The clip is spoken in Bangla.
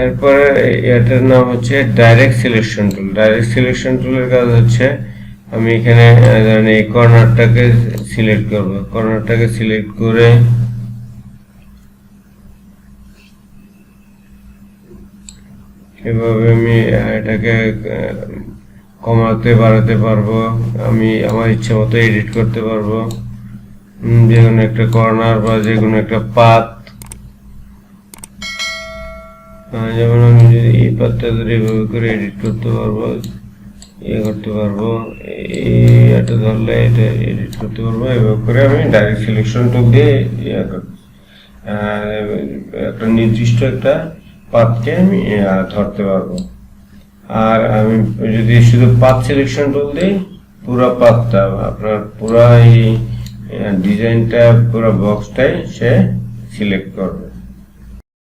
এরপরে এটার নাম হচ্ছে direct selection tool. Direct selection টুলের কাজ হচ্ছে আমি এখানে ধরেন এই কর্নারটাকে সিলেক্ট করব, কর্নারটাকে সিলেক্ট করে এভাবে আমি এটাকে কমাতে বাড়াতে পারবো, আমি আমার ইচ্ছে মতো এডিট করতে পারবো, যে কোনো একটা কর্নার বা যে কোনো একটা পাত। যেমন আমি যদি এই পাতটা ধরে এভাবে করে এডিট করতে পারবো, করতে পারবো, এটা ধরলে এটা এডিট করতে পারবো। এভাবে করে আমি ডাইরেক্ট সিলেকশন টুল দিয়ে একটা নির্দিষ্ট একটা পাতকে আমি ধরতে পারবো। আর আমি যদি শুধু পাত সিলেকশন টুল দিই, পুরো পাতটা আপনার পুরো এই ডিজাইনটা পুরো বক্সটাই সে সিলেক্ট করবে।